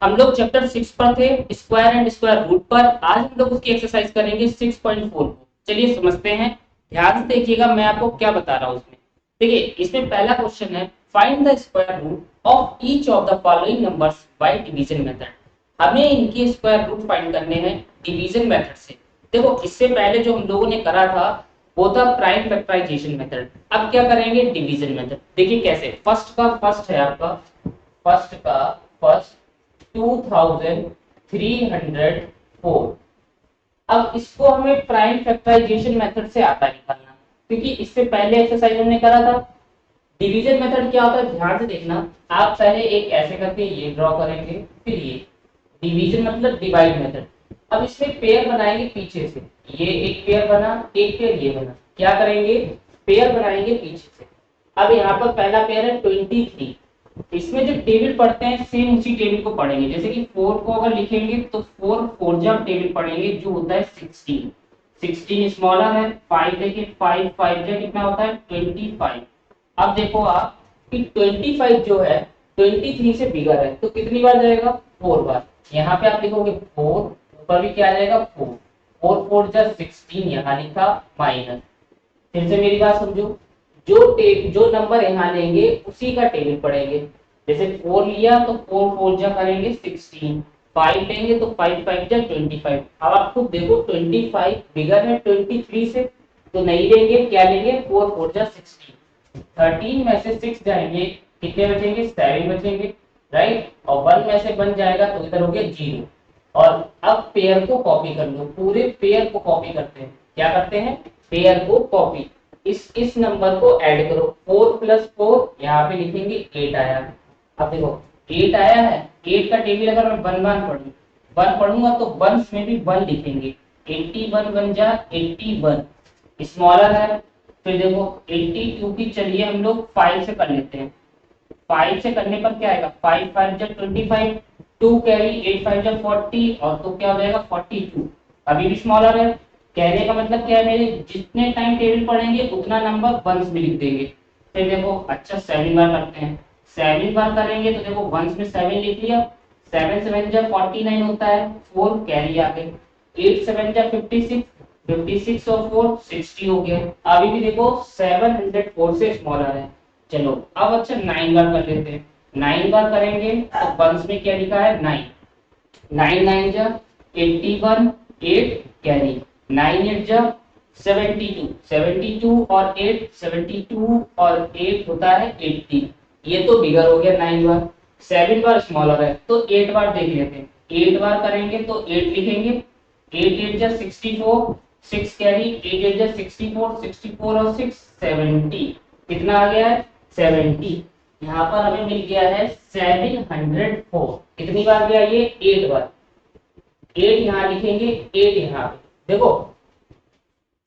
हम लोग चैप्टर 6 पर थे, स्क्वायर एंड स्क्वायर रूट पर। आज हम लोग उसकी एक्सरसाइज करेंगे 6.4 को। चलिए समझते हैं, ध्यान से देखिएगा मैं आपको क्या बता रहा हूँ उसमें। देखिए इसमें पहला क्वेश्चन है, find the square root of each of the following numbers by division method. हमें इनके स्क्वायर रूट फाइंड करने हैं डिवीजन मेथड से। देखो इससे पहले जो हम लोगों ने करा था वो था प्राइम फैक्टराइजेशन मेथड। अब क्या करेंगे, डिवीजन मेथड। देखिए कैसे, फर्स्ट का फर्स्ट है आपका, फर्स्ट का फर्स्ट 2304। अब इसको हमें प्राइम फैक्टराइजेशन मेथड से आता है निकालना, क्योंकि इससे पहले एक्सरसाइज हमने करा था। डिवीजन मेथड क्या होता है, ध्यान से देखना। आप पहले एक ऐसे करके ये ड्रॉ करेंगे, फिर ये डिवीजन मतलब डिवाइड मेथड। अब इसमें पेयर बनाएंगे पीछे से, ये एक पेयर बना, एक पेयर ये बना। क्या करेंगे, पेयर बनाएंगे पीछे से। अब यहाँ पर पहला पेयर है 23। इसमें जो टेबल पढ़ते हैं सेम उसी टेबल को पढ़ेंगे। जैसे कि 4 को अगर लिखेंगे तो 4 फोर जब टेबल पढ़ेंगे जो होता है 16। 16 स्मॉलर है, 5 देखिए 5 5 जा कितना होता है 25। अब देखो आप कि 25 जो है 23 से बिगर है, तो कितनी बार जाएगा, 4 बार। यहाँ पे आप लिखोगे 4, ऊपर भी क्या आ जाएगा 4। 4 4 जा 16, यहाँ लिखा माइनस। फिर से मेरी बात समझो, जो नंबर यहाँ लेंगे उसी का टेबल पढ़ेंगे। जैसे 4 लिया तो 4 4 जा करेंगे 16, 5 लेंगे तो 5 5 जा 25। अब आप खुद देखो 25 बिगर है 23 से, तो नहीं लेंगे, क्या लेंगे 4 4 जा 16। 13 में से 6 जाएंगे, कितने बचेंगे 7 बचेंगे, राइट। और 1 में से बन जाएगा तो इधर हो गया 0। और अब पेयर को कॉपी कर लो, पूरे पेयर को कॉपी करते हैं। क्या करते हैं, पेयर को कॉपी। इस नंबर को ऐड करो, 4 प्लस 4 यहाँ पे लिखेंगे 8 आया। अब देखो 8 आया है, 8 का टेबल अगर मैं वन वन पढ़ूं, वन पढ़ूंगा तो वंस में भी 1 लिखेंगे। 81 बन जा 81, स्मॉलर है। फिर देखो 82 की चलिए हम लोग 5 से कर लेते हैं। 5 से करने पर क्या आएगा, 5 5 जा 25, 2 कैरी 8 5 जा 40, और तो क्या हो जाएगा 42। अभी भी स्मॉलर है। कहने का मतलब क्या है, मेरे जितने टाइम टेबल पढ़ेंगे उतना नंबर वंस में लिख देंगे। फिर देखो अच्छा 7 बार करते हैं। 7 बार करेंगे तो देखो वंस में 7 लिख लिया। 7 7 जा 49 होता है, 4 कैरी आ गए। 8 7 जा 56, 56 और 4 60 हो गया। अभी भी देखो 704 से स्मॉलर है। चलो अब अच्छा 9 बार कर लेते हैं। 9 बार करेंगे तो वंस में क्या लिखा है 9। 9 9 जा 81, 8 कैरी, 9 8 जा 72, 72 और 8 72 और 8 होता है 80। ये तो बिगर हो गया 9 बार। 7 बार स्मॉलर है तो 8 बार देख लेते हैं। 8 बार करेंगे तो 8 लिखेंगे। 8 8 जा 64, 6 कैरी, 8 8 जा 64, 64 और 6 70। कितना आ गया है 70। यहाँ पर हमें मिल गया है 704। कितनी बार गया ये 8 बार। 8 यहाँ लिखेंगे, 8 यहाँ पे देखो,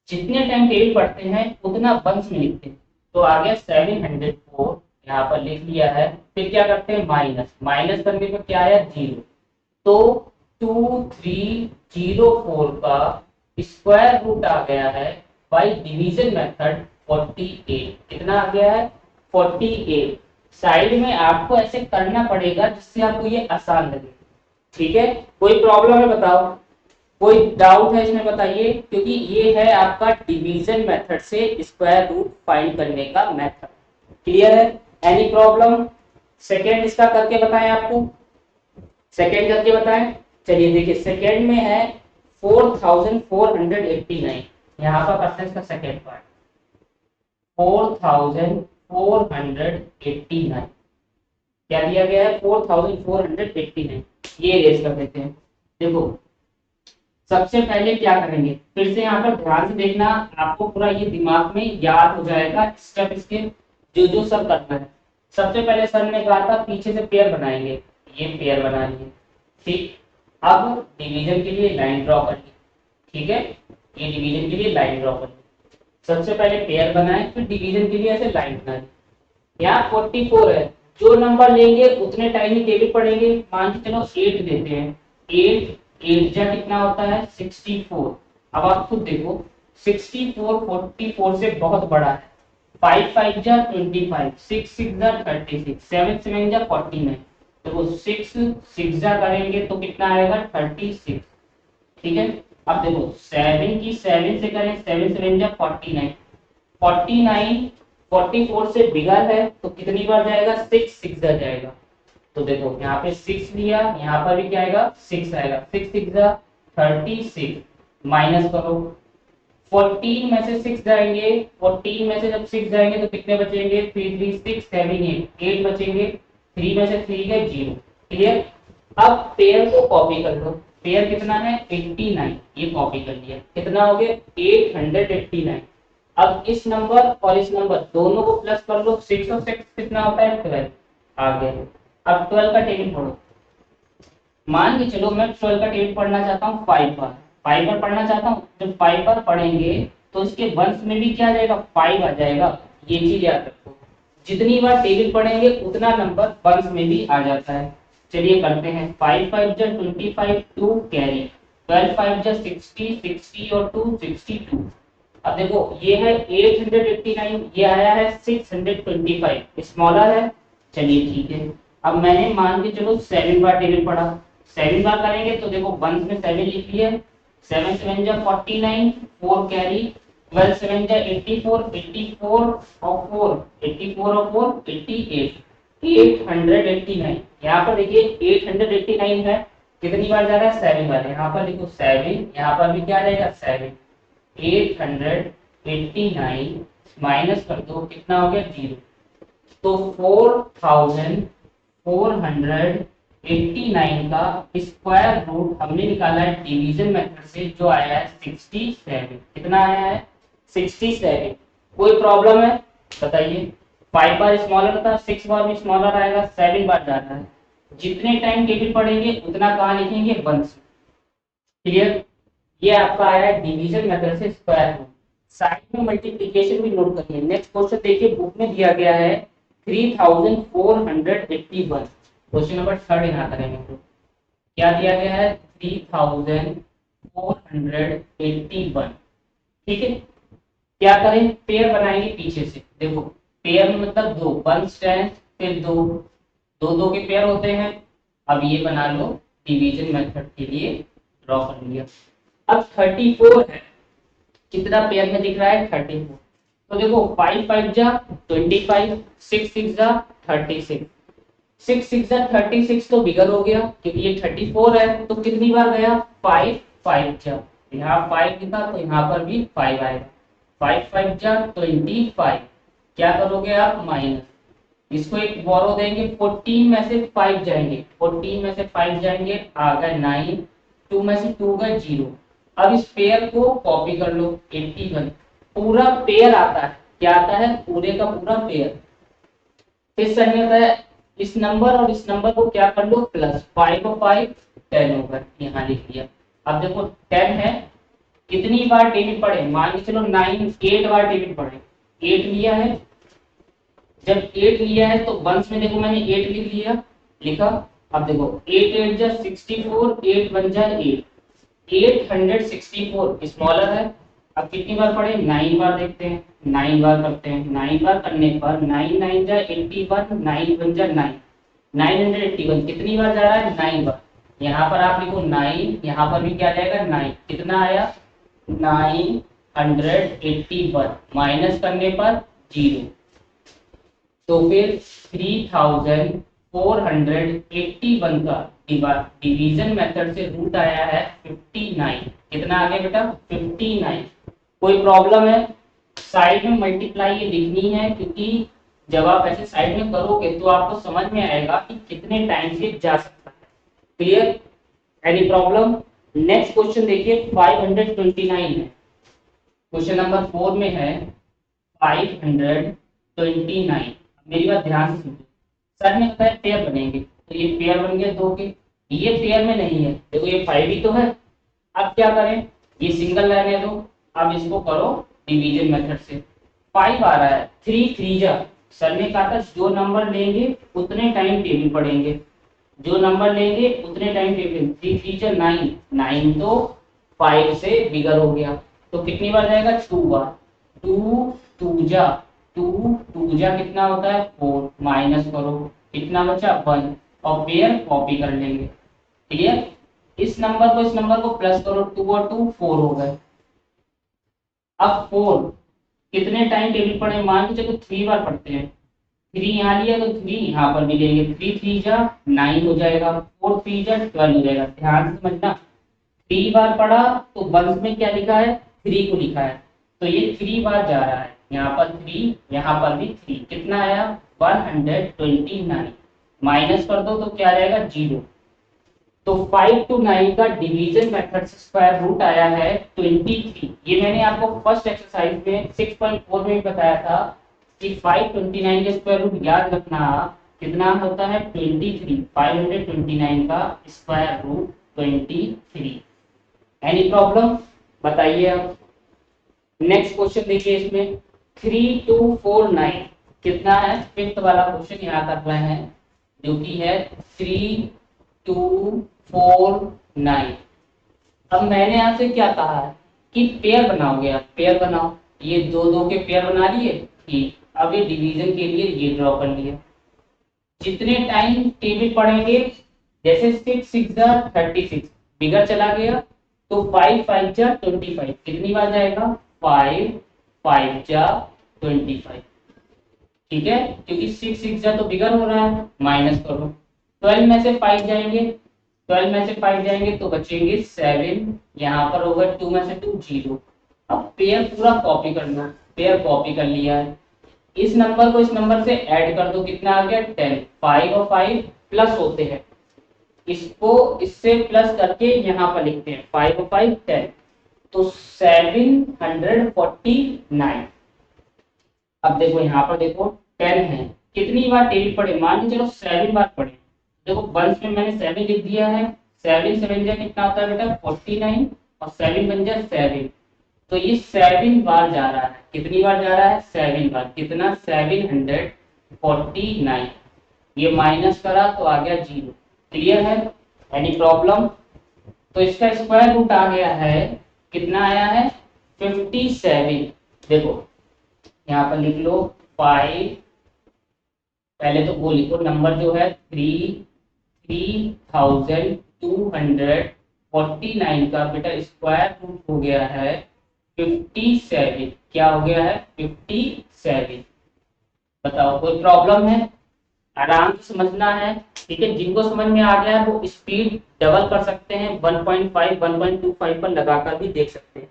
जितने टाइम टेबल पढ़ते हैं उतना वंस में लिखते हैं। तो आ गया 704, यहाँ पर लिख लिया है। फिर क्या करते हैं, माइनस। माइनस करने पर क्या आया 0। तो 2304 का स्क्वायर रूट आ गया है बाय डिवीजन मेथड 48। कितना आ गया है 48। साइड में आपको ऐसे करना पड़ेगा जिससे आपको ये आसान लगे, ठीक है। कोई प्रॉब्लम है बताओ, कोई डाउट है इसमें बताइए, क्योंकि ये है आपका डिवीजन मेथड से स्क्वायर रूट फाइंड करने का मेथड। क्लियर है, एनी प्रॉब्लम। सेकेंड इसका करके बताएं आपको, सेकेंड करके बताएं। चलिए देखिए सेकेंड में है 4489। यहाँ पर करते हैं इसका सेकेंड पार्ट। 4489 क्या दिया गया है 4489, ये रेस कर देते हैं। देखो सबसे पहले क्या करेंगे, फिर से यहाँ पर ध्यान से देखना, आपको पूरा ये दिमाग में याद हो जाएगा स्टेप इसके, जो जो सर करना है। सबसे पहले सर ने कहा था पीछे से पेयर बनाएंगे, ये पेयर बना लिए, ठीक। अब डिवीजन के लिए लाइन ड्रॉ कर ली, ठीक है। ये डिवीजन के लिए लाइन ड्रॉ कर ली। सबसे पहले पेयर बनाए, फिर डिवीजन के लिए ऐसे लाइन बनाए। यहाँ 44 है, जो नंबर लेंगे उतने टाइम ही टेबल पढ़ेंगे। मान के चलो 8 देते हैं। 8 8 जा कितना होता है 64। अब आप खुद देखो 64 44 से बहुत बड़ा है। 5 5 जा 25, 6 6 जा 36, 7 7 जा 49। देखो 6 6 जा करेंगे तो कितना आएगा 36, ठीक है। अब देखो 7 की 7 से करें, 7 7 जा 49, 49 44 से बिगर है तो कितनी बार जाएगा 6 6 जा जाएगा। तो देखो यहाँ पे 6 लिया, यहाँ पर भी क्या आएगा 6 आएगा, 6 6 जा 36, माइनस करो 14 में से 6 जाएंगे, 14 में से जब 6 जाएंगे तो कितने बचेंगे 3 3 6 7 8 8 बचेंगे, 3 में से 3 गए 0, क्लियर। अब पेयर को कॉपी कर लो, पेयर कितना है 89, ये कॉपी कर लिया, कितना हो गया 889। अब इस नंबर और इस नंबर दोनों को प्लस कर लो, 6 और 6 कितना होता है 12, आ गया। अब 12 का टेबल पढ़ो, मान के चलो मैं 12 का टेबल पढ़ना चाहता हूँ 5 बार, 5 बार पढ़ना चाहता हूँ, जब 5 बार पढ़ेंगे तो इसके वंश में भी क्या आ जाएगा 5 आ जाएगा, ये चीज याद रखो। जितनी बार टेबल पढ़ेंगे उतना नंबर वंश में भी आ जाता है। चलिए करते हैं, 5 5 जा 25, 2 कैरी, 12 5 जा 60, 60 और 2 62। अब देखो ये है 889, ये आया है 625, स्मॉलर है, चलिए ठीक है। अब मैंने मान के चलो 7 बार टेबल पढ़ा, 7 बार करेंगे तो देखो वंस में 7 लिख लिया, 7 7 जा 49, 4 कैरी, 12 7 जा 84, 84 और 4 84 और 4 88, 889। यहाँ पर देखिए 889 है, कितनी बार जा रहा है 7 बार, यहाँ पर देखो 7, यहाँ पर भी क्या रहेगा 7, 889 माइनस कर दो कितना हो गया 0, तो 4489 का स्क्वायर रूट हमने निकाला है डिवीजन मेथड से, जो आया है 67। कितना आया है 67। कोई प्रॉब्लम है बताइए, 5 बार स्मॉलर था, 6 बार भी स्मॉलर आएगा, 7 बार जाना है। जितने टाइम टेबल पढ़ेंगे उतना कहाँ लिखेंगे वंश, क्लियर। ये आपका आया है डिवीजन मेथड से स्क्वायर रूट। साइड में मल्टीप्लिकेशन भी नोट करिए। नेक्स्ट क्वेश्चन देखिए, बुक में दिया गया है 3481, क्वेश्चन नंबर 3 यहाँ करेंगे तो क्या दिया गया है 3481, ठीक है। क्या करें, पेयर बनाएंगे पीछे से, देखो पेयर में मतलब दो, वन स्ट्रेंथ फिर दो, दो दो के पेयर होते हैं। अब ये बना लो डिवीजन मेथड के लिए, ड्रॉ कर लिया। अब 34 है, कितना पेयर में दिख रहा है 34, तो देखो 5 5 जा 25, 6 6 जा 36, 6 6 जा 36 तो बिगर हो गया क्योंकि ये 34 है, तो कितनी बार गया 5 5 जा, यहाँ 5 लिखा तो यहाँ पर भी 5 आएगा, 5 5 जा 25, क्या करोगे आप माइनस, इसको एक बोरो देंगे, 14 में से 5 जाएंगे, 14 में से 5 जाएंगे आ गए 9, 2 में से 2 गए 0। अब इस पेयर को कॉपी कर लो 81, पूरा पेयर आता है, क्या आता है पूरे का पूरा पेयर। फिर सही होता है इस नंबर और इस नंबर को क्या कर लो प्लस, 5 और 5 10 होगा, यहाँ लिख लिया। अब देखो 10 है, कितनी बार टेबल पढ़े, मान के चलो 9 8 बार टेबल पढ़े, 8 लिया है, जब 8 लिया है तो वंश में देखो मैंने 8 लिख लिया, लिखा। अब देखो 8 8 जा 64, 8 1 जा 8, 864 स्मॉलर है। अब कितनी बार पढ़े 9 बार, देखते हैं 9 बार करते हैं, 9 बार करने पर 9 9 जा 81, 9 1 जा 9, 981 कितनी बार जा रहा है 9 बार। यहाँ पर आप लिखो 9, यहाँ पर भी क्या जाएगा 9, कितना आया 981 माइनस करने पर 0, तो फिर 3481 का डिवीजन मेथड से रूट आया है 59। कितना आ गया बेटा 59। कोई प्रॉब्लम है, साइड में मल्टीप्लाई ये लिखनी है क्योंकि जब आप ऐसे साइड में करोगे तो आपको समझ में आएगा कि कितने टाइम से जा सकता है, clear. Any problem. Next question देखिए 529 है, क्वेश्चन नंबर 4 में है 529। मेरी बात ध्यान से सुनो, सर ने बताया पेयर बनेंगे, तो ये पेयर बन गया दो के, ये पेयर में नहीं है, देखो ये 5 ही तो है। अब क्या करें, ये सिंगल रहने दो, अब इसको करो डिवीजन मेथड से। 5 आ रहा है, 3 3 जा, सर ने कहा था जो नंबर लेंगे उतने टाइम टेबल पढ़ेंगे, जो नंबर लेंगे उतने टाइम टेबल। 3 3 जा 9, 9 तो 5 से बिगर हो गया, तो कितनी बार जाएगा 2 बार, 2 2 जा 2 2 जा कितना होता है 4, माइनस करो कितना बचा 1, और पेयर कॉपी कर लेंगे। क्लियर? इस नंबर को इस नंबर को प्लस करो, 2 और 2 4 हो गए। अब 4 कितने टाइम टेबल पढ़े, मान के चलो 3 बार पढ़ते हैं। 3 यहाँ लिया तो 3 यहाँ पर भी लेंगे, 3 3 जा 9 हो जाएगा, 4 3 जा 12 हो जाएगा। ध्यान से समझना, 3 बार पढ़ा तो वंश में क्या लिखा है, 3 को लिखा है, तो ये 3 बार जा रहा है। यहाँ पर 3, यहाँ पर भी 3, कितना आया 129। माइनस कर दो तो क्या रहेगा 0। तो 5 to 9 का डिवीजन मेथड से स्क्वायर रूट आया है 23। ये मैंने आपको फर्स्ट एक्सरसाइज में 6.4 में बताया था कि 529 का स्क्वायर रूट याद रखना कितना होता है 23। 529 का स्क्वायर रूट 23। एनी प्रॉब्लम बताइए। अब नेक्स्ट क्वेश्चन देखिए, इसमें 3249 कितना है, फिफ्थ वाला क्वेश्चन यहाँ कर रहे हैं जो कि है 3249। अब मैंने आपसे क्या कहा है कि पेयर बनाओगे, आप पेयर बनाओ। ये दो दो के पेयर बना लिए, ठीक। अब ये डिवीजन के लिए ये ड्रॉ कर लिया। जितने टाइम टेबल पढ़ेंगे, जैसे 6 6 जा 36 बिगड़ चला गया, तो 5 5 जा 25 कितनी बार जाएगा 5 5 जा 25। ठीक है, क्योंकि 6 6 जा तो बिगड़ हो रहा है, माइनस करो। 12 में से 5 जाएंगे, 12 में से 5 जाएंगे तो बचेंगे 7। यहाँ पर होगा 2 में से 2 0। अब पेयर पूरा कॉपी कर लो, पेयर कॉपी कर लिया है। इस नंबर को इस नंबर से ऐड कर दो, कितना आ गया 10। 5 और 5 प्लस होते हैं, इसको इससे प्लस करके यहाँ पर लिखते हैं 5 और 5 10, तो 749। अब देखो यहाँ पर देखो 10 है, कितनी बार टेबल पढ़े, मान के चलो 7 बार पढ़े। देखो वंश में मैंने 7 लिख दिया है, 7 7 जा कितना होता है बेटा 49, और 7 बन जाए 7। तो ये 7 बार जा रहा है, कितनी बार जा रहा है 7 बार, कितना 749। ये माइनस करा तो आ गया 0। क्लियर है? Any problem? तो इसका स्क्वायर रूट आ गया है, कितना आया है 57। देखो यहाँ पर लिख लो 5, पहले तो वो लिखो नंबर जो है 3249 का बेटा स्क्वायर रूट हो गया है 57। क्या हो गया है 57। बताओ कोई प्रॉब्लम है? आराम से समझना है, ठीक है। जिनको समझ में आ गया है वो स्पीड डबल कर सकते हैं, 1.5 1.25 पर लगाकर भी देख सकते हैं।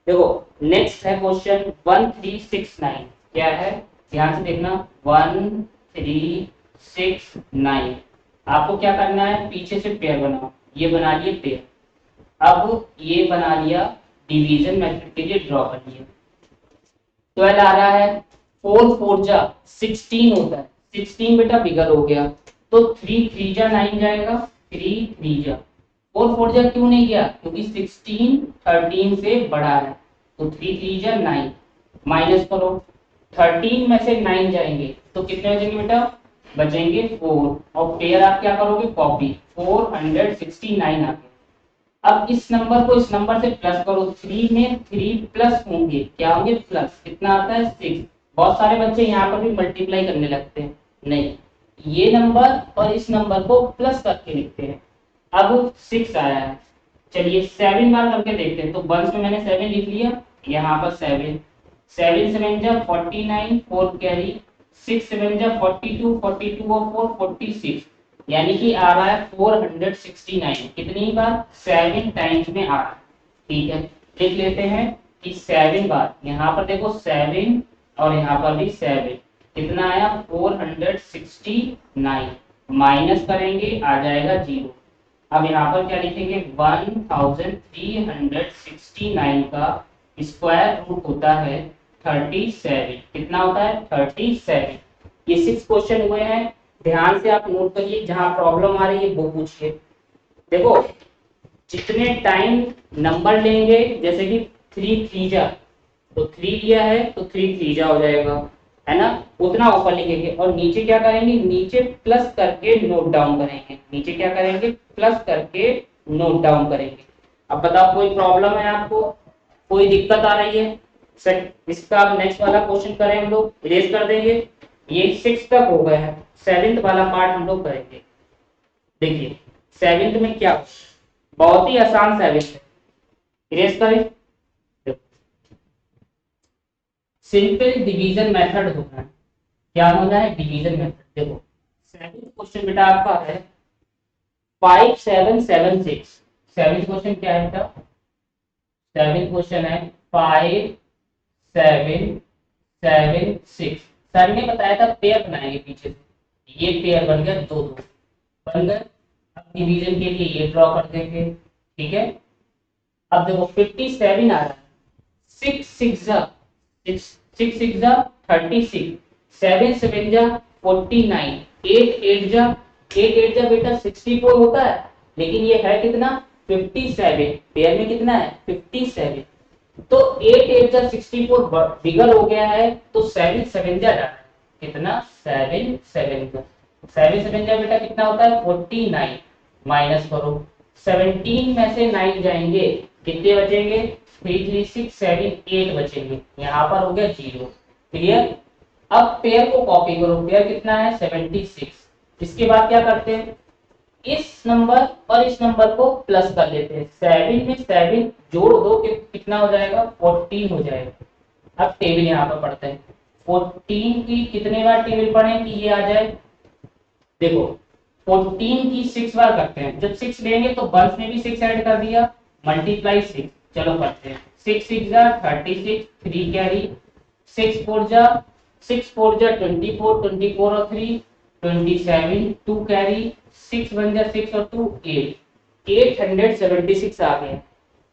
देखो नेक्स्ट है क्वेश्चन 1369। क्या है, ध्यान से देखना 1369। आपको क्या करना है, पीछे से पेयर बनाओ। ये बना लिए पेयर, अब ये बना लिया डिवीजन मेथड के लिए ड्रॉ कर लिया। 12 आ रहा है, 4 4 जा 16 होता है, 16 बेटा बिगर हो गया, तो 3 3 जा 9 जाएगा, 3 3 जा 4 4 जा क्यों नहीं गया, क्योंकि 16 13 से बड़ा है, तो 3 3 जा 9। माइनस करो, 13 में से 9 जाएंगे तो कितने बचेंगे बेटा, बचेंगे 4। और पेयर आप क्या करोगे, कॉपी, 469 आ गया। अब इस नंबर को इस नंबर से प्लस करो, 3 में 3 प्लस होंगे, क्या होंगे प्लस, कितना आता है 6। बहुत सारे बच्चे यहाँ पर भी मल्टीप्लाई करने लगते हैं, नहीं, ये नंबर और इस नंबर को प्लस करके लिखते हैं। अब 6 आया है, चलिए 7 बार करके देखते हैं। तो वंश में मैंने 7 लिख लिया, यहाँ पर 7 7 7 जा 49, 4 कैरी, 6 7 जा 42, 42 और 4 46, यानी कि आ रहा है 469। कितनी बार, 7 टाइम्स में आ रहा है। ठीक है, लिख लेते हैं कि 7 बार, यहाँ पर देखो 7 और यहाँ पर भी 7, कितना आया 469। माइनस करेंगे आ जाएगा 0। अब यहाँ पर क्या लिखेंगे 1369 का स्क्वायर रूट होता है 37। कितना होता है 37। ये 6 क्वेश्चन हुए हैं, ध्यान से आप नोट करिए, जहां प्रॉब्लम आ रही है वो पूछिए। देखो जितने टाइम नंबर लेंगे, जैसे कि 3 3 जा, तो 3 लिया है तो 3 3 जा हो जाएगा, है ना, उतना ऊपर लिखेंगे। और नीचे क्या करेंगे, नीचे प्लस करके नोट डाउन करेंगे, नीचे क्या करेंगे प्लस करके नोट डाउन करेंगे। अब बताओ कोई प्रॉब्लम है आपको, कोई दिक्कत आ रही है? इसका अब नेक्स्ट वाला क्वेश्चन करें, हम लोग इरेज कर देंगे। ये 6 तक हो गया है, 7th वाला पार्ट हम लोग करेंगे। देखिए सेवेंथ में क्या, बहुत ही आसान सेवेंथ है, इरेज करें। सिंपल डिवीजन मेथड होना है, क्या होना है, डिवीजन मेथड। देखो सेवेंथ क्वेश्चन बेटा आपका है 5776। सेवेंथ क्वेश्चन क्या है बेटा, सेवेंथ क्वेश्चन है 5776। सर ने बताया था पेयर बनाएंगे पीछे से, ये पेयर बन गया, दो दो बन गए। अब डिवीजन के लिए ये ड्रॉ कर देंगे, ठीक है। अब देखो 57 आ रहा है, 6 6 जा 6 6 6 जा 36, 7 7 जा 49, 8 8 जा 8 8 जा बेटा 64 होता है, लेकिन ये है कितना 57, पेयर में कितना है 57। तो 8 8 जा 64 बिगर हो गया है, तो 7 7 जा रहा है कितना 7 7 जा 7 7 जा बेटा कितना होता है 49, माइनस करो 17 में से 9 जाएंगे, कितने बचेंगे 3 3 6 7 8 बचेंगे, यहाँ पर हो गया 0। क्लियर। अब पेयर को कॉपी करो, पेयर कितना है 76। इसके बाद क्या करते हैं, इस नंबर और इस नंबर को प्लस कर लेते हैं, 7 में 7 जोड़ दो कि कितना हो जाएगा 14 हो जाएगा। अब टेबल यहाँ पर पढ़ते हैं, 14 की कितने बार टेबल पढ़ें कि ये आ जाए, देखो 14 की 6 बार करते हैं, जब 6 लेंगे तो बल्स में भी 6 ऐड कर दिया, मल्टीप्लाई 6। चलो करते हैं, 6 6 जा 36, 3 कैरी, 6 4 जा 24 24 और 3 27, 2 कैरी, 6 1 जा 6 और 2 8, 876 आ गया।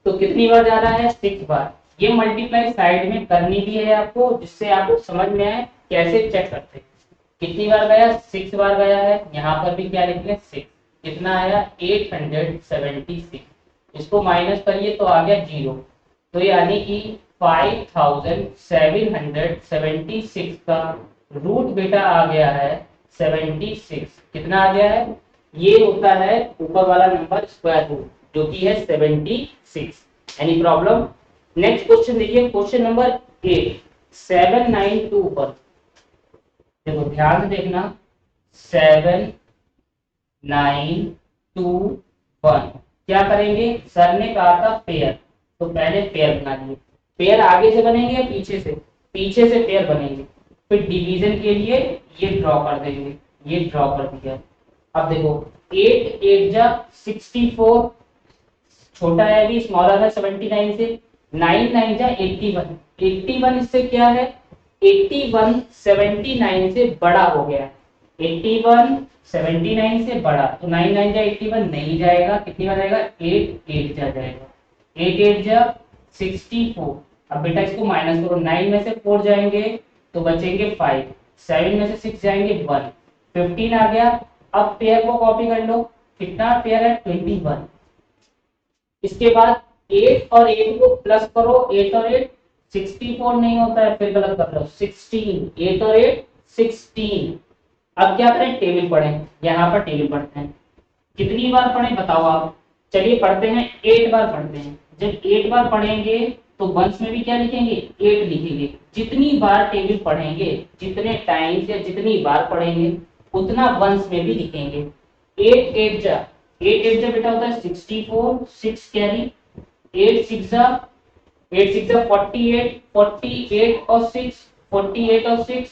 तो कितनी बार जा रहा है 6 बार। ये मल्टीप्लाई साइड में करनी भी है आपको, जिससे आपको समझ में आए कैसे चेक करते हैं। कितनी बार गया 6 बार गया है, यहाँ पर भी क्या लिख लें 6, कितना आया 876। इसको माइनस करिए तो आ गया 0। तो यानी कि 5776 का रूट बेटा आ गया है 76। कितना आ गया है, ये होता है ऊपर वाला नंबर स्क्वायर रूट, जो कि है 76। Any problem. नेक्स्ट क्वेश्चन देखिए, क्वेश्चन नंबर 8 792 पर, देखो ध्यान से देखना, 7 9 2 1 क्या करेंगे, सर ने कहा था पेयर, तो पहले पेयर बना लिए। पेयर आगे से बनेंगे या पीछे से, पीछे से पेयर बनेंगे। फिर डिवीजन के लिए ये ड्रॉ कर देंगे, ये ड्रॉ कर दिया। अब देखो 8 8 जा 64, छोटा है अभी, स्मॉलर है 79 से, 9 9 जा 81, 81 इससे क्या है 81 79 से बड़ा हो गया, 81 79 से बड़ा, तो 9 9 जा 81 नहीं जाएगा, कितनी बार जाएगा 8 8 जा जाएगा, 8 8 जा 64। अब बेटा इसको माइनस करो, 9 में से 4 जाएंगे तो बचेंगे 5, 7 में से 6 जाएंगे 1, 15 आ गया। अब पेयर को कॉपी कर लो, कितना पेयर है 21। इसके बाद 8 और 8 को प्लस करो, 8 और 8 64 नहीं होता है, फिर गलत कर लो 16, 8 और 8 16। अब क्या करें, टेबल पढ़ें, यहाँ पर टेबल पढ़ते हैं। कितनी बार पढ़ें बताओ आप, चलिए पढ़ते हैं 8 बार पढ़ते हैं। जब 8 बार पढ़ेंगे तो वंश में भी क्या लिखेंगे 8 लिखेंगे। जितनी बार टेबल पढ़ेंगे, जितने टाइम या जितनी बार पढ़ेंगे, उतना वंश में भी लिखेंगे। 8 8 जा 8 8 जा बेटा होता है 64, 6 कैरी, 8 6 जा 8 6 जा 48, 48 और 6 48 और 6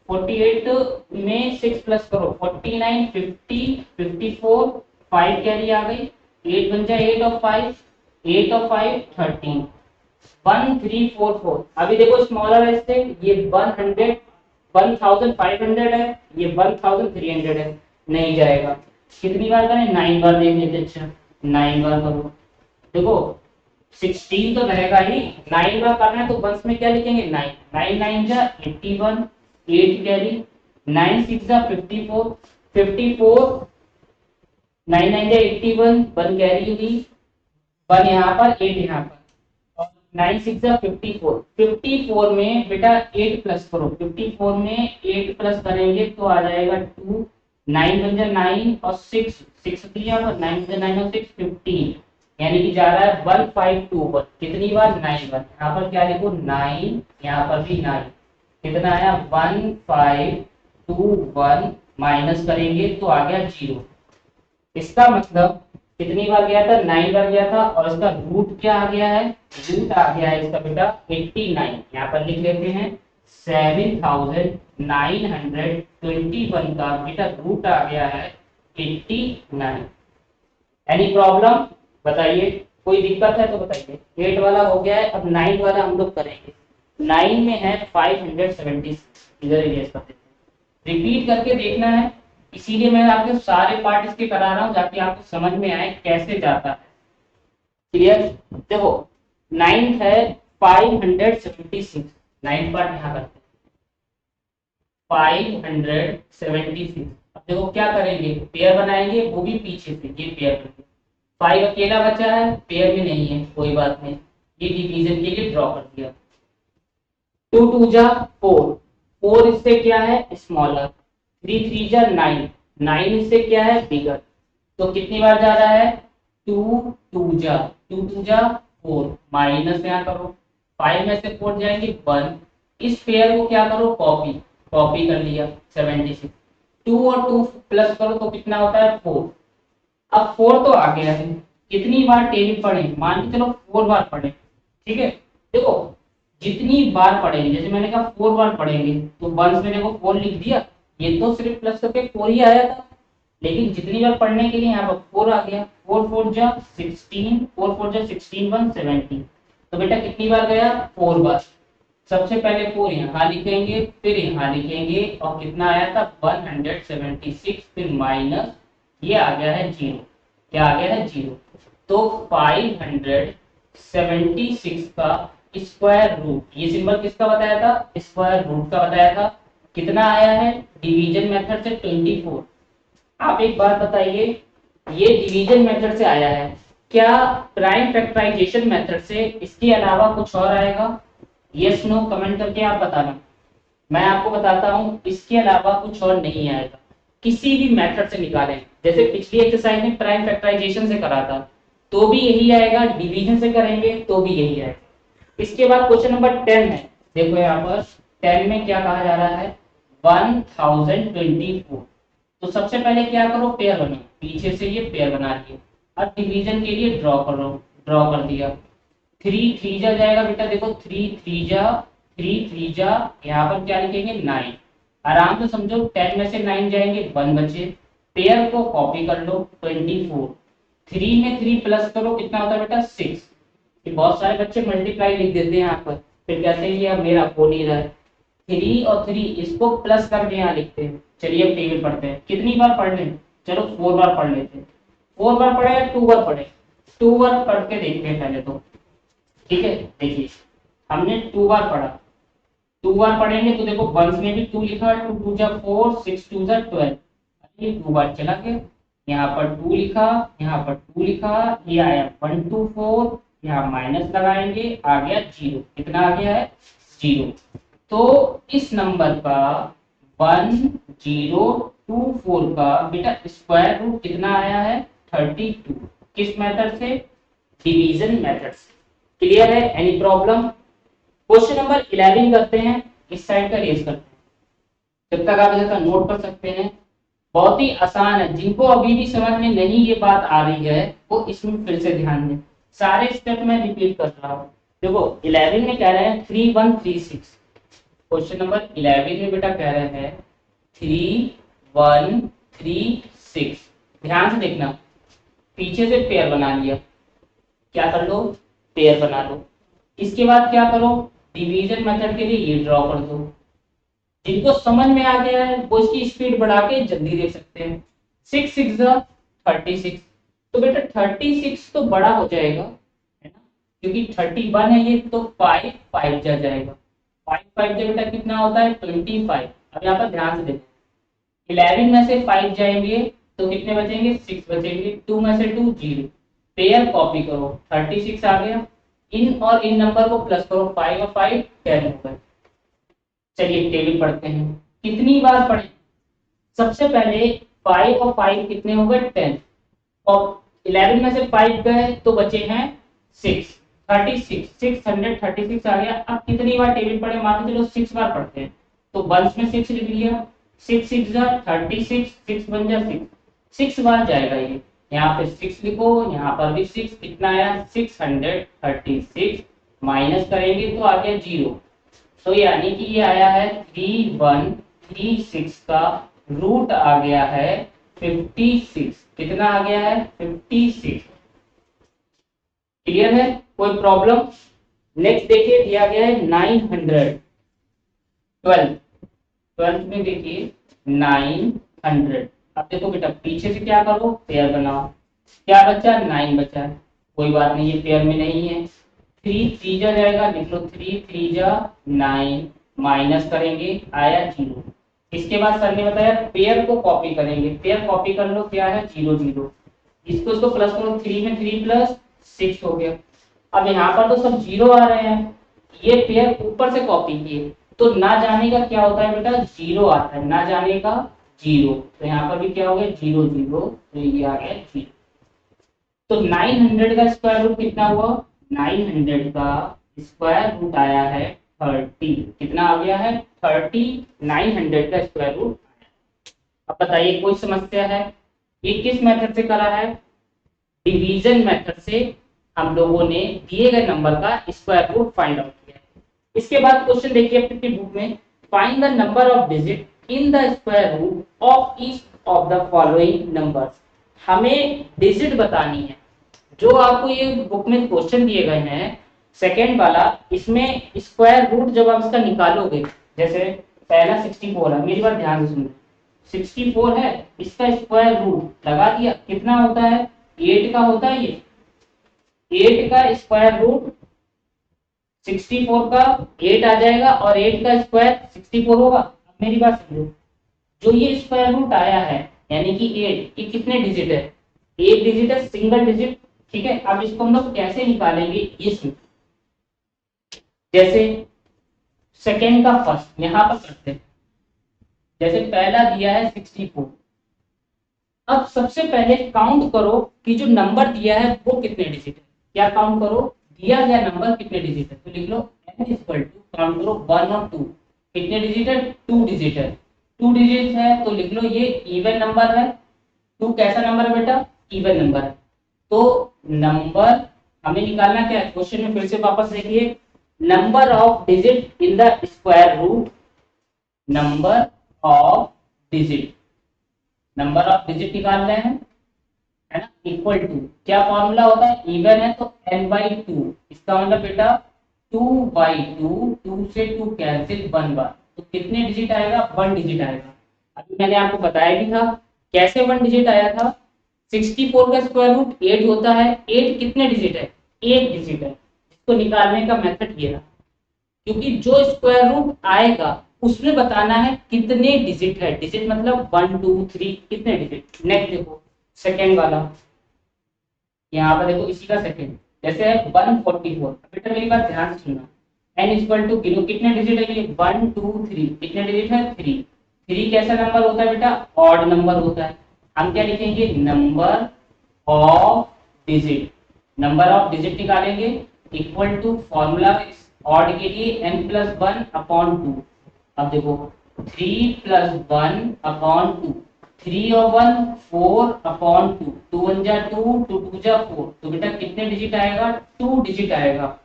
48 में 6 प्लस करो 49, 50 54, 5 कैरी आ गई, 8 बन जाए 8 और 5, 8 और 5 13, 1344। अभी देखो स्मॉलर है इससे, ये 100 1500 है, ये 1300 है, नहीं जाएगा। कितनी बार करें 9 बार देख लेते, अच्छा 9 बार करो। देखो 16 तो रहेगा ही, 9 बार करना है तो वंश में क्या लिखेंगे 9, 9 9 जा 81, 8 कैरी, 9 6 जा 54, 54 9 9 जा 81, 1 कैरी हुई, 1 यहाँ पर 8 यहाँ पर, और 9 6 जा 54, 54 में बेटा 8 प्लस करो, 54 में 8 प्लस करेंगे तो आ जाएगा 2, 9 बन जा 9 और 6 6 यहाँ पर 9 बन जा 9 और 6 15, यानी कि जा रहा है 152 पर। कितनी बार 9 बार। यहाँ पर क्या लिखो 9, यहाँ पर भी 9, कितना आया 1521, माइनस करेंगे तो आ गया 0। इसका मतलब कितनी बार गया था, 9 बार गया था, और इसका रूट क्या आ गया है, रूट आ गया है इसका बेटा 89। यहाँ पर लिख लेते हैं 7921 का बेटा रूट आ गया है 89। एनी प्रॉब्लम बताइए, कोई दिक्कत है तो बताइए। 8 वाला हो गया है, अब 9 वाला हम लोग करेंगे। 9 में है 576, इधर इरेज कर देते हैं, रिपीट करके देखना है, इसीलिए मैं आपके सारे पार्ट इसके करा रहा हूँ ताकि आपको समझ में आए कैसे जाता है। क्लियर, देखो 9 है 576, 9 पार्ट यहाँ करते हैं 576। अब देखो क्या करेंगे, पेयर बनाएंगे, वो भी पीछे से, ये पेयर करेंगे। 5 अकेला बचा है, पेयर में नहीं है, कोई बात नहीं, ये डिवीजन के लिए ड्रॉ कर दिया। 2 2 जा 4, 4 इससे क्या है स्मॉलर, 3 3 जा 9, 9 इससे क्या है बिगर। तो कितनी बार जा रहा है 2 2 जा 4, माइनस यहाँ करो, 5 में से 4 जाएंगे 1, इस पेयर को क्या करो कॉपी कर लिया 76। 2 और 2 प्लस करो तो कितना होता है 4। अब 4 तो आ गया है, कितनी बार टेबल पढ़े, मान के चलो 4 बार पढ़े, ठीक है। देखो जितनी बार पढ़ेंगे, जैसे मैंने कहा 4 बार पढ़ेंगे तो वंस में देखो 4 लिख दिया, ये तो सिर्फ प्लस करके 4 ही आया था, लेकिन जितनी बार पढ़ने के लिए यहाँ पर 4 आ गया, 4 4 जा 16, 4 4 जा 16 1 17। तो बेटा कितनी बार गया 4 बार। सबसे पहले 4 यहाँ लिखेंगे, फिर यहाँ लिखेंगे, और कितना आया था 176, फिर माइनस ये आ गया है 0, क्या आ गया है 0। तो 576 का स्क्वायर रूट, ये सिंबल किसका बताया था, स्क्वायर रूट का बताया था, कितना आया है डिवीजन मेथड से 24। आप एक बात बताइए, ये डिवीजन मेथड से आया है, क्या प्राइम फैक्टराइजेशन मेथड से इसके अलावा कुछ और आएगा, यस नो कमेंट करके आप बताना। मैं आपको बताता हूं इसके अलावा कुछ और नहीं आएगा, किसी भी मेथड से निकालें, जैसे पिछली एक्सरसाइज में प्राइम फैक्टराइजेशन से करा था तो भी यही आएगा, डिवीजन से करेंगे तो भी यही आएगा। इसके बाद क्वेश्चन नंबर 10 है, देखो यहाँ पर 10 में क्या कहा जा रहा है 1024। तो सबसे पहले क्या करो पेयर बनाओ, पीछे से ये पेयर बना लिए, अब डिवीजन के लिए ड्रॉ करो, ड्रॉ कर दिया। 3 3 जा जाएगा बेटा, देखो 3 3 जा, यहाँ पर क्या लिखेंगे 9, आराम से समझो 10 में से 9 जाएंगे 1 बचे, पेयर को कॉपी कर लो 24, 3 में 3 प्लस करो कितना होता है बेटा 6। बहुत सारे बच्चे मल्टीप्लाई लिख देते हैं यहाँ पर, फिर कहते हैं ये मेरा हो नहीं रहा है, 3 और 3 इसको प्लस करके यहाँ लिखते हैं। चलिए अब टेबल पढ़ते हैं, कितनी बार पढ़ लें, चलो 4 बार पढ़ लेते हैं। 4 बार पढ़े 2 बार पढ़े, 2 बार पढ़ के देखते हैं पहले तो, ठीक है। देखिए हमने 2 बार पढ़ा, 2 बार पढ़ेंगे तो देखो वंस में भी 2 लिखा, 2 2 जा 4, 6 2 जा 12, ये 2 बार चला गया, यहाँ पर 2 लिखा, यहाँ पर 2 लिखा, ये आया 1 2 4, यहाँ माइनस लगाएंगे, आ गया 0, कितना आ गया है 0। तो इस नंबर का 1024 का बेटा स्क्वायर रूट कितना आया है 32, किस मेथड से, डिवीजन मेथड से। क्लियर है, एनी प्रॉब्लम। क्वेश्चन नंबर 11 करते हैं, इस साइड का रेज करते हैं, जब तक आप इसका नोट कर सकते हैं, बहुत ही आसान है। जिनको अभी भी समझ में नहीं ये बात आ रही है वो इसमें फिर से ध्यान दें, सारे स्टेप मैं रिपीट कर रहा हूँ। देखो 11 में कह रहे हैं 3136, क्वेश्चन नंबर 11 में बेटा कह रहे हैं 3136, ध्यान से देखना, पीछे से पेयर बना लिया, क्या कर लो पेयर बना लो, इसके बाद क्या करो डिवीजन मेथड के लिए ये ड्रॉ कर दो। जिनको समझ में आ गया है वो इसकी स्पीड बढ़ा के जल्दी देख सकते हैं। 6 6 36, तो बेटा 36 तो बड़ा हो जाएगा है ना, क्योंकि 31 है ये, तो 5 5 जा जाएगा, 5 5 जा बेटा कितना होता है 25। अब यहाँ पर ध्यान से देखो 11 में से 5 जाएंगे तो कितने बचेंगे 6 बचेंगे, 2 में से 2 0, पेयर कॉपी करो 36 आ गया, इन और इन नंबर को प्लस करो 5 और 5 10 हो गए। चलिए टेबल पढ़ते हैं, कितनी बार पढ़े, सबसे पहले 5 और 5 कितने हो गए 10, और 11 में से 5 गए तो बचे हैं 6, 36 636 आ गया। अब कितनी बार टेबल पढ़े, मान के चलो 6 बार पढ़ते हैं, तो वंस में 6 लिख लिया, 6 6 जा 36, 6 1 जा 6, 6 बार जाएगा ये। यहाँ पे 6 लिखो, यहाँ पर भी 6, कितना आया 636, माइनस करेंगे तो आ गया 0। तो यानी कि ये आया है 3136 का रूट आ गया है 56। कितना आ गया है 56। क्लियर है, कोई प्रॉब्लम? नेक्स्ट देखिए दिया गया है 900। ट्वेल्थ में देखिए 900। अब देखो बेटा पीछे से क्या करो, पेयर बनाओ। क्या बचा 9 बचा है, कोई बात नहीं ये पेयर में नहीं है। 3 3 जा जाएगा, लिख लो 3 3 जा 9, माइनस करेंगे आया 0। इसके बाद सर ने बताया पेयर को कॉपी करेंगे, पेयर कॉपी कर लो, क्या है 0 0। इसको प्लस करो, 3 में 3 प्लस 6 हो गया। अब यहाँ पर तो सब 0 आ रहे हैं, ये पेयर ऊपर से कॉपी किए तो ना जाने का क्या होता है बेटा 0 आता है, ना जाने का 0। तो यहाँ पर भी क्या हो गया 0 0, तो ये आ गया 0। तो 900 का स्क्वायर रूट कितना हुआ, 900 का स्क्वायर रूट आया है 30। कितना आ गया है 30, 900 का स्क्वायर रूट। अब बताइए कोई समस्या है? ये किस मेथड से करा है, डिवीजन मेथड से हम लोगों ने दिए गए नंबर का स्क्वायर रूट फाइंड आउट किया। इसके बाद क्वेश्चन देखिए अपनी बुक में, find the number of digit in the square root of each of the following numbers. हमें डिजिट बतानी है। जो आपको ये बुक में क्वेश्चन दिए गए हैं सेकेंड वाला, इसमें स्क्वायर रूट जब आप इसका निकालोगे, जैसे पहला 64 है, मेरी बात ध्यान से सुनो, 64 है, इसका स्क्वायर रूट लगा दिया, कितना होता है 8 का होता है। ये 8 का स्क्वायर रूट 64 का 8 आ जाएगा और 8 का स्क्वायर 64 होगा। अब मेरी बात समझो, जो ये स्क्वायर रूट आया है यानी कि 8, ये कितने डिजिट है, एक डिजिट है, सिंगल डिजिट। ठीक है, अब इसको हम लोग कैसे निकालेंगे ये सुन। जैसे सेकेंड का फर्स्ट यहां पर करते हैं, जैसे पहला दिया है 64। अब सबसे पहले काउंट करो कि जो नंबर दिया है वो कितने डिजिट है। क्या काउंट करो, दिया गया नंबर कितने डिजिट है, तो लिख लो n इक्वल टू, काउंट करो 1 और 2, कितने डिजिट है 2 डिजिट है। 2 डिजिट है तो लिख लो ये इवन नंबर है। 2 कैसा नंबर है बेटा, इवन नंबर है। तो नंबर हमें निकालना क्या है, क्वेश्चन में फिर से वापस देखिए, number of digit in the square root, number of digit, number of digit निकाल रहे हैं, है ना, इक्वल टू, क्या फॉर्मूला होता है, इवन है तो n/2। इसका मतलब बेटा 2/2, 2 से 2 कैंसिल, 1 बार, तो कितने डिजिट आएगा 1 डिजिट आएगा। अभी मैंने आपको बताया भी था कैसे 1 डिजिट आया था। 64 का स्क्वायर रूट 8 होता है, 8 कितने डिजिट है, एक डिजिट है। इसको निकालने का मेथड ये रहा, क्योंकि जो स्क्वायर रूट आएगा उसमें बताना है कितने डिजिट है, डिजिट मतलब 1 2 3 कितने डिजिट। नेक्स्ट देखो सेकेंड वाला, यहाँ पर देखो इसी का सेकेंड, जैसे है 144। बेटा मेरी बात ध्यान से सुनना, n इक्वल टू गिनो कितने डिजिट है ये 1 2 3, कितने डिजिट है 3। 3 कैसा नंबर होता है बेटा, ऑड नंबर होता है। हम क्या लिखेंगे, number of digit, number of digit निकालेंगे इक्वल टू, फॉर्मूला ऑड के लिए n+1/2। अब देखो 3+1/2, 3 और 1 4/2, 2 1 जा 2, 2 2 जा 4, तो बेटा कितने डिजिट आएगा 2 डिजिट आएगा।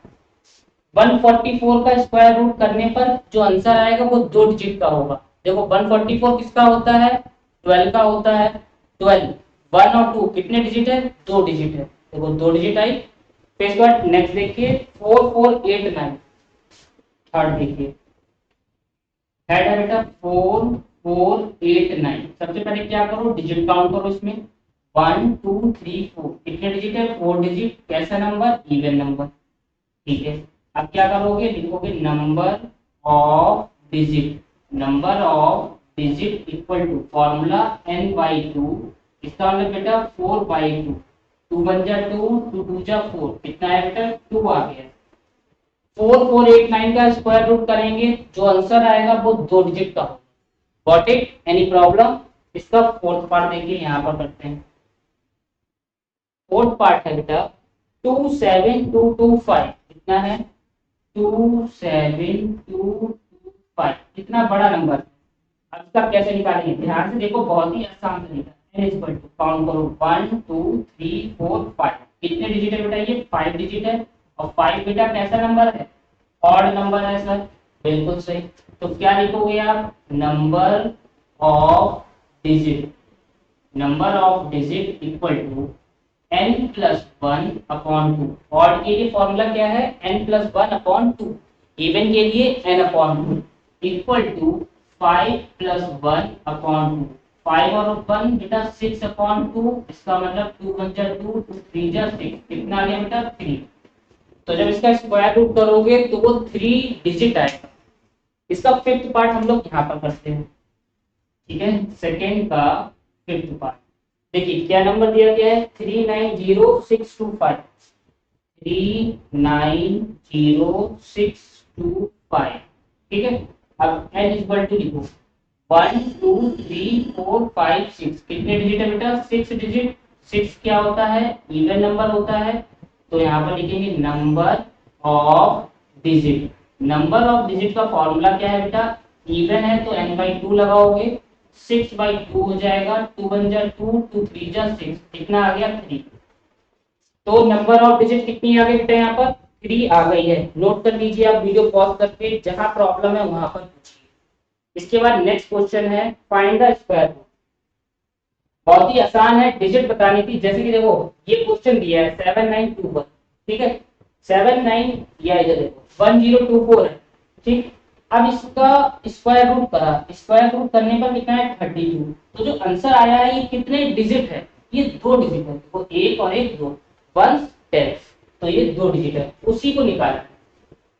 144 का स्क्वायर रूट करने पर जो आंसर आएगा वो 2 डिजिट का होगा। देखो 144 किसका होता है, 12 का होता है। 12, 1 और 2 कितने डिजिट है, 2 डिजिट है, देखो 2 डिजिट आई। फिर इसके बाद नेक्स्ट देखिए 4489, थर्ड देखिए, हेड है बेटा 4489। सबसे पहले क्या करो, डिजिट काउंट करो इसमें, 1 2 3 4, कितने डिजिट है 4 डिजिट, कैसा नंबर, इवन नंबर। ठीक है, अब क्या करोगे, लिखोगे number of digit, number of digit equal to formula n/2। इसका मतलब बेटा 4/2, 2 1 जा 2, 2 2 जा 4, कितना है बेटा 2 आ गया। 4489 का स्क्वायर रूट करेंगे, जो आंसर आएगा वो 2 डिजिट का होगा। Got it, any problem? इसका फोर्थ पार्ट देखिए, यहाँ पर करते हैं। फोर्थ पार्ट है बेटा 27225, कितना है 27225, कितना बड़ा नंबर। अब इसका कैसे निकालेंगे, ध्यान से देखो, बहुत ही आसान तरीका। n is equal to count करो 1 2 3 4 5 कितने डिजिट है बेटा ये 5 डिजिट है और 5 बेटा कैसा नंबर है ऑड नंबर है सर बिल्कुल सही तो क्या लिखोगे आप number of digit equal to n plus one upon two odd के लिए फॉर्मूला क्या है n plus one upon two even के लिए n upon two equal to 5 plus one upon two 5 और 1 बेटा 6 अपॉन टू इसका मतलब 2 1 जा 2 2 3 जा 6 कितना आ गया बेटा 3 तो जब इसका स्क्वायर रूट करोगे तो वो 3 डिजिट आएगा इसका फिफ्थ पार्ट हम लोग यहाँ पर करते हैं ठीक है सेकेंड का फिफ्थ पार्ट देखिए क्या नंबर दिया गया है 390625 390625 ठीक है अब n इज इक्वल टू लिखो 1 2 3 4 5 6 कितने डिजिट है बेटा 6 डिजिट 6 क्या होता है इवन नंबर होता है तो यहाँ पर लिखेंगे नंबर ऑफ डिजिट का फॉर्मूला क्या है बेटा इवन है तो n बाई 2 लगाओगे 6 बाई 2 हो जाएगा 2 1 जा 2 2 3 जा 6 कितना आ गया 3 तो नंबर ऑफ डिजिट कितनी आ गई बेटा यहाँ पर 3 आ गई है नोट कर लीजिए आप वीडियो पॉज करके जहां प्रॉब्लम है वहां पर पूछिए इसके बाद नेक्स्ट क्वेश्चन है फाइंड द स्क्वायर रूट बहुत ही आसान है डिजिट बतानी थी जैसे कि देखो ये क्वेश्चन दिया है 7921 ठीक है 79 या इधर देखो 1024 है ठीक अब इसका स्क्वायर रूट करा स्क्वायर रूट करने पर कितना है 32 तो जो आंसर आया है ये कितने डिजिट है ये 2 डिजिट है तो एक और एक 2 1 10 तो ये 2 डिजिट है उसी को निकालना है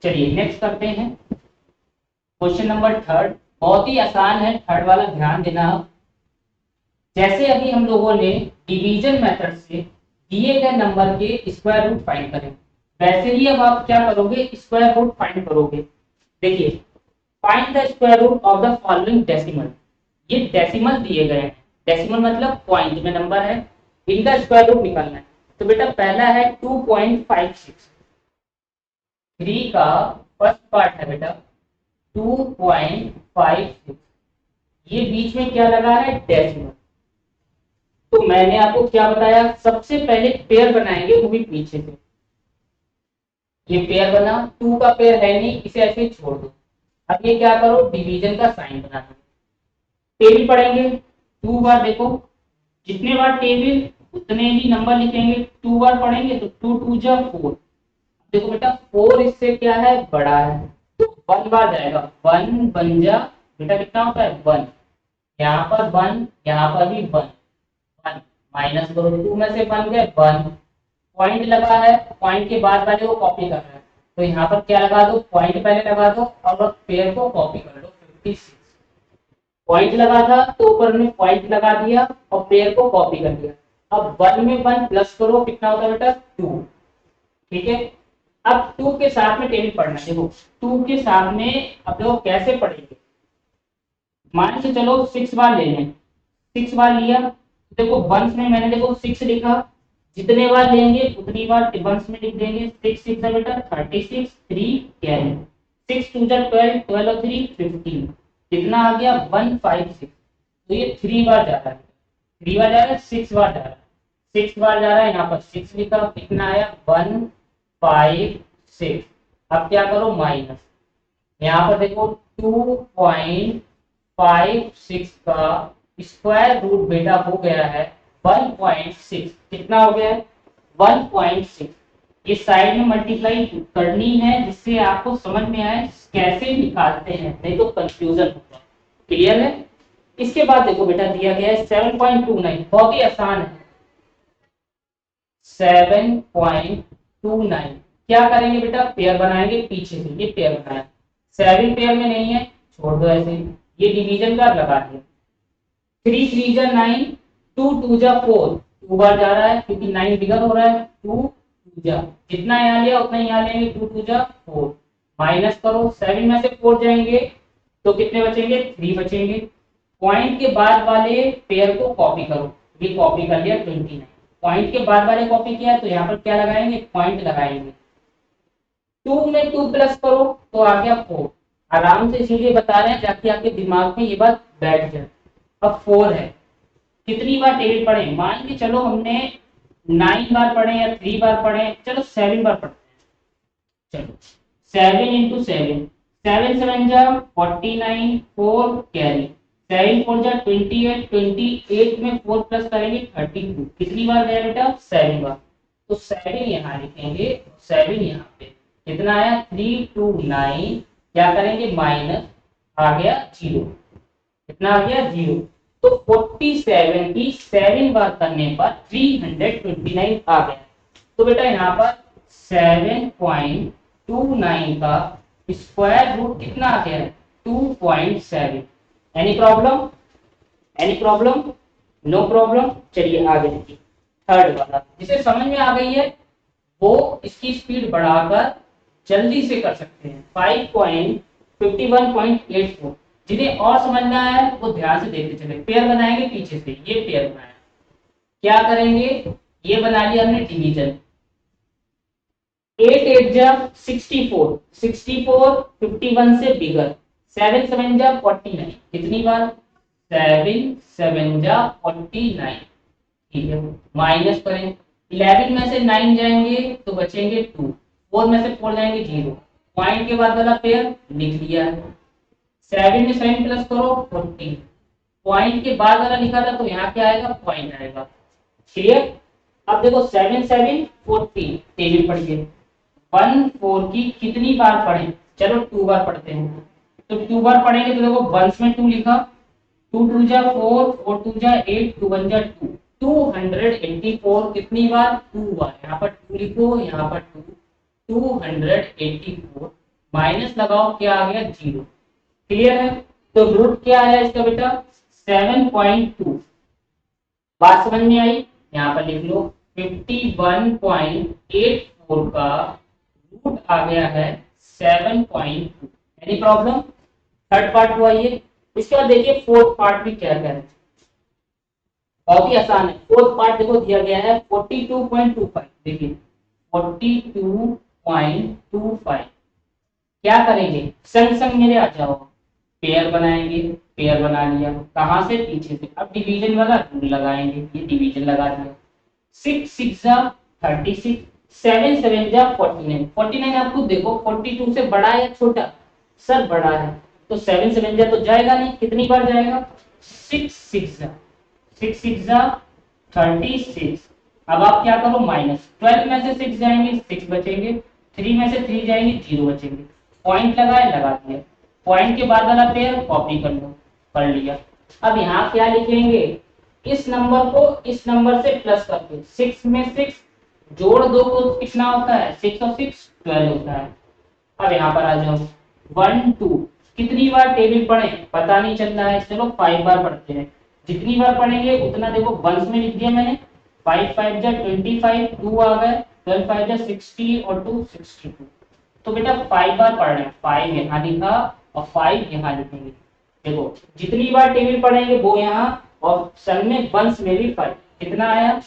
चलिए नेक्स्ट करते हैं क्वेश्चन नंबर थर्ड बहुत ही आसान है थर्ड वाला ध्यान देना जैसे अभी हम लोगों ने डिवीजन मेथड से दिए गए नंबर के स्क्वायर रूट फाइंड करें वैसे ही अब आप क्या करोगे स्क्वायर रूट फाइंड करोगे देखिए find the square root of the following decimal ये डेसिमल दिए गए हैं डेसिमल मतलब पॉइंट में नंबर है इनका स्क्वायर रूट निकालना है तो बेटा पहला है 2.56 3 का फर्स्ट पार्ट है बेटा 2.56 ये बीच में क्या लगा है डेसिमल तो मैंने आपको क्या बताया सबसे पहले पेयर बनाएंगे वो भी पीछे से ये पेयर बना 2 का पेयर है नहीं इसे ऐसे ही छोड़ दो अब ये क्या करो डिवीजन का साइन बना दो टेबल पढ़ेंगे 2 बार देखो जितने बार टेबल उतने ही नंबर लिखेंगे 2 बार पढ़ेंगे तो 2 2 जा 4 देखो बेटा 4 इससे क्या है बड़ा है तो 1 बार जाएगा 1 बन जा बेटा कितना होता है 1 यहाँ पर 1 यहाँ पर भी 1 1 माइनस करो 2 में से बन गए 1 पॉइंट लगा है पॉइंट के बाद वाले को कॉपी कर रहा है तो यहाँ पर क्या लगा दो पॉइंट पहले लगा दो और पेयर को कॉपी कर लो 56 पॉइंट लगा था तो ऊपर में पॉइंट लगा दिया और पेयर को कॉपी कर दिया अब 1 में 1 प्लस करो कितना होता है बेटा 2 ठीक है अब 2 के साथ में टेबल पढ़ना देखो 2 के साथ में अब देखो कैसे पढ़ेंगे मान के चलो 6 बार ले लें 6 बार लिया देखो वंस में मैंने देखो 6 लिखा जितने बार लेंगे उतनी बार वंस में लिख देंगे 6 6 बेटा 36 3 10 6 2 जा 12 12 और 3 15 कितना आ गया 156 तो ये 3 बार जा रहा है 3 बार जा रहा है 6 बार जा रहा है 6 बार जा रहा है यहाँ पर 6 लिखा कितना आया 156 अब क्या करो माइनस यहाँ पर देखो 2.56 का स्क्वायर रूट बेटा हो गया है 1.6 कितना हो गया है 1.6 ये साइड में मल्टीप्लाई करनी है जिससे आपको समझ में आए कैसे निकालते हैं नहीं तो कंफ्यूजन होगा क्लियर है इसके बाद देखो बेटा दिया गया है 7.29 बहुत ही आसान है 7.29 क्या करेंगे बेटा पेयर बनाएंगे पीछे से ये पेयर बनाया 7 पेयर में नहीं है छोड़ दो ऐसे ये डिवीजन का लगा दिया 3 3 जा 9 2 2 जा 4 2 बार जा रहा है क्योंकि 9 बिगर हो रहा है 2 2 जा जितना यहाँ लिया उतना यहाँ लेंगे 2 2 जा 4 माइनस करो 7 में से 4 जाएंगे तो कितने बचेंगे 3 बचेंगे पॉइंट के बाद वाले पेयर को कॉपी करो ये कॉपी कर लिया 29 पॉइंट के बाद वाले कॉपी किया तो यहाँ पर क्या लगाएंगे पॉइंट लगाएंगे 2 में 2 प्लस करो तो आ गया 4 आराम से इसीलिए बता रहे हैं ताकि आपके दिमाग में ये बात बैठ जाए अब 4 है कितनी बार टेबल पढ़े, मान के चलो हमने 9 बार पढ़े या 3 बार पढ़े, चलो 7 बार पढ़ते हैं। चलो 7 × 7, 7 7 जा 49, 4 कैरी, 7 4 जा 28, 28 में 4 प्लस करेंगे 32, कितनी बार गया बेटा 7 बार। तो 7 यहाँ लिखेंगे, 7 यहाँ पे कितना आया 329, क्या करेंगे माइनस, आ गया 0, कितना आ गया 0। तो 47 की 7 बार करने पर 329 आ गया। तो बेटा यहाँ पर 7.29 का स्क्वायर रूट कितना आ गया है 2.7। Any problem, any problem, no problem. चलिए आगे देखिए थर्ड वाला, जिसे समझ में आ गई है वो इसकी स्पीड बढ़ाकर जल्दी से कर सकते हैं। 5.51.84, जिन्हें और समझना है वो ध्यान से देखते चले। पेयर बनाएंगे पीछे से, ये पेयर बनाया, क्या करेंगे, ये बना लिया हमने डिवीजन, 8 8 जा 64, 64 51 से बिगर, 7 7 जा 49, कितनी बार 7 7 जा 49, ठीक है। माइनस करें, 11 में से 9 जाएंगे तो बचेंगे 2, 4 में से 4 जाएंगे 0, पॉइंट के बाद वाला पेयर लिख लिया है। 7 में 7 प्लस करो 14, पॉइंट के बाद वाला लिखा था तो यहाँ क्या आएगा पॉइंट आएगा। क्लियर। अब देखो 7 7 14 टेबल पढ़िए, 1 4 की कितनी बार पढ़े, चलो 2 बार पढ़ते हैं। तो 2 बार पढ़ेंगे तो देखो वंस में 2 लिखा, 2 2 जा 4, 4 2 जा 8, 2 1 जा 2, 284 कितनी बार 2 बार, यहाँ पर 2 लिखो, यहाँ पर 2, 284 माइनस लगाओ, क्या आ गया 0। क्लियर है। तो रूट क्या है इसका बेटा 7.2, बात समझ में आई, यहाँ पर लिख लो 51.84 का रूट आ गया है 7.2। Any problem. थर्ड पार्ट हुआ ये। इसके बाद देखिए फोर्थ पार्ट भी क्या है, बहुत ही आसान है। फोर्थ पार्ट देखो दिया गया है 42.25, देखिए 42.25, क्या करेंगे संग संग मेरे आ जाओ, पेयर बनाएंगे, पेयर बना लिया, कहां से पीछे से। अब डिवीजन वाला रूल लगाएंगे, ये डिवीजन लगा दिया, 6 6 जा 36, 7 7 जा 49, 49 आप खुद देखो 42 से बड़ा है या छोटा, सर बड़ा है, तो 7 7 जा तो जाएगा नहीं, कितनी बार जाएगा 6 6 जा 6 6 जा 36। अब आप क्या करो माइनस, 12 में से 6 जाएंगे 6 बचेंगे, 3 में से 3 जाएंगे 0 बचेंगे, पॉइंट लगाए लगा दिया, पॉइंट के बाद वाला पेयर कॉपी कर लो, कर लिया। अब यहाँ क्या लिखेंगे, इस नंबर को इस नंबर से प्लस करके, 6 में 6 जोड़ दो तो कितना होता है 6 और 6 12 होता है। अब यहाँ पर आ जाओ 1 2, कितनी बार टेबल पढ़े पता नहीं चल रहा है, चलो 5 बार पढ़ते हैं, जितनी बार पढ़ेंगे उतना देखो वंस में लिख दिया मैंने, 5 5 जा 25, 2 आ गए, 12 5 जा 60 और 2 62। तो बेटा 5 बार पढ़ रहे हैं, 5 यहाँ लिखा और 5 यहाँ लिखेंगे। देखो जितनी बार टेबल पढ़ेंगे वो यहाँ, और सन में वंस में भी 5, कितना आया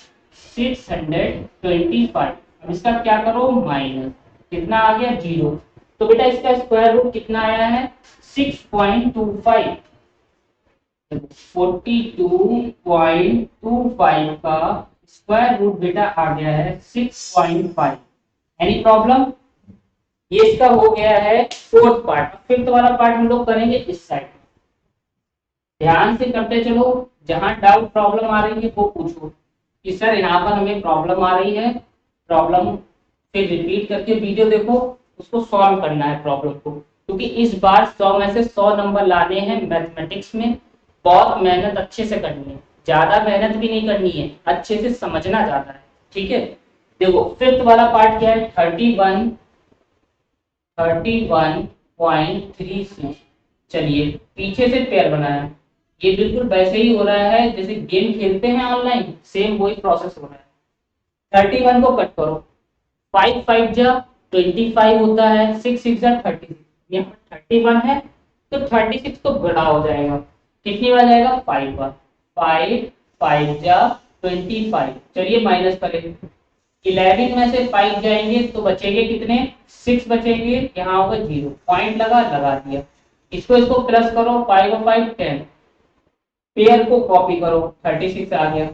625। अब इसका क्या करो माइनस, कितना आ गया 0। तो बेटा इसका स्क्वायर रूट कितना आया है 6.25, 42.25 का स्क्वायर रूट बेटा आ गया है 6.5। Any problem. ये इसका हो गया है फोर्थ पार्ट। फिफ्थ वाला पार्ट हम लोग करेंगे इस साइड, ध्यान से करते चलो, जहां डाउट प्रॉब्लम आ रही है वो पूछो कि सर यहाँ पर हमें प्रॉब्लम आ रही है, प्रॉब्लम फिर रिपीट करके वीडियो देखो, उसको सॉल्व करना है प्रॉब्लम को, क्योंकि इस बार 100 में से 100 नंबर लाने हैं मैथमेटिक्स में। बहुत मेहनत अच्छे से करनी है, ज्यादा मेहनत भी नहीं करनी है, अच्छे से समझना ज्यादा है, ठीक है। देखो फिफ्थ वाला पार्ट क्या है 31.36। चलिए पीछे से पेयर बनाया, ये बिल्कुल वैसे ही हो रहा है जैसे गेम खेलते हैं ऑनलाइन, सेम वही प्रोसेस हो रहा है। 31 को कट करो, 5 5 जा 25 होता है, 6 6 जा 36, यहाँ 31 है तो 36 तो बड़ा हो जाएगा, कितनी बार जाएगा 5 बार, 5 5 जा 25। चलिए माइनस करें, 11 में से 5 जाएंगे तो बचेंगे कितने 6 बचेंगे, यहाँ होगा 0, पॉइंट लगा लगा दिया। इसको इसको प्लस करो, 5 और 5 10, पेयर को कॉपी करो, 36 आ गया।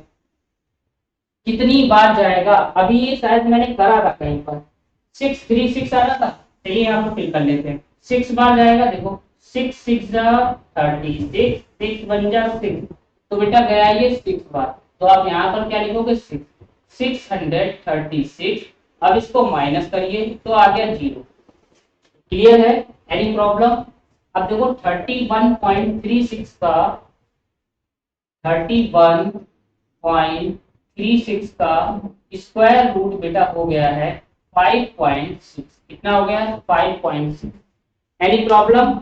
कितनी बार जाएगा, अभी ये शायद मैंने करा था कहीं पर, 636 आ रहा था, चलिए यहाँ पर फिल कर लेते हैं। 6 बार जाएगा, देखो 6 6 जा 36, 6 1 जा 6, तो बेटा गया ये 6 बार, तो आप यहाँ पर क्या लिखोगे 636। अब इसको माइनस करिए तो आ गया 0। क्लियर है, एनी प्रॉब्लम? अब देखो 31.36 का 31.36 का स्क्वायर रूट बेटा हो गया है 5.6। कितना हो गया? 5.6। Any problem?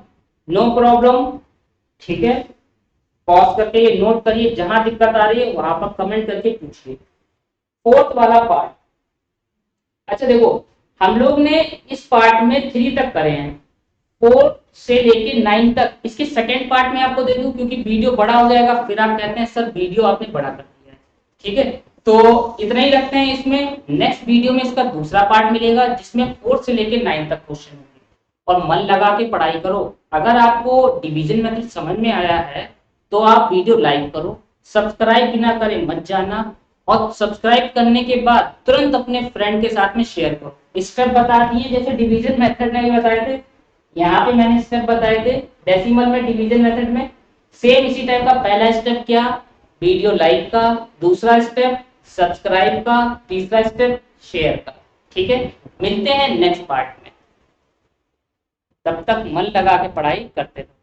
No problem. ठीक है, पॉज करके ये नोट करिए, जहां दिक्कत आ रही है वहां पर कमेंट करके पूछिए। फोर्थ वाला पार्ट, अच्छा देखो हम लोग ने इस पार्ट में 3 तक करे हैं, 4 से लेके 9 तक। इसके सेकेंड पार्ट में आपको दे दूं क्योंकि वीडियो बड़ा हो जाएगा, फिर आप कहते हैं सर वीडियो आपने बड़ा कर दिया है। ठीक है, तो इतना ही रखते हैं इसमें। नेक्स्ट वीडियो में इसका दूसरा पार्ट मिलेगा जिसमें 4 से लेके 9 तक क्वेश्चन होंगे, और मन लगा के पढ़ाई करो। अगर आपको डिवीजन मेथड समझ में आया है तो आप वीडियो लाइक करो, सब्सक्राइब बिना करे मत जाना, और सब्सक्राइब करने के बाद तुरंत अपने फ्रेंड के साथ में शेयर करो। स्टेप बता दिए जैसे डिवीजन मेथड में बताए थे, यहाँ पे मैंने स्टेप बताए थे डेसिमल में, डिवीजन मेथड में सेम इसी टाइप का। पहला स्टेप क्या? वीडियो लाइक का, दूसरा स्टेप सब्सक्राइब का, तीसरा स्टेप शेयर का। ठीक है, मिलते हैं नेक्स्ट पार्ट में, तब तक मन लगा के पढ़ाई करते रहो।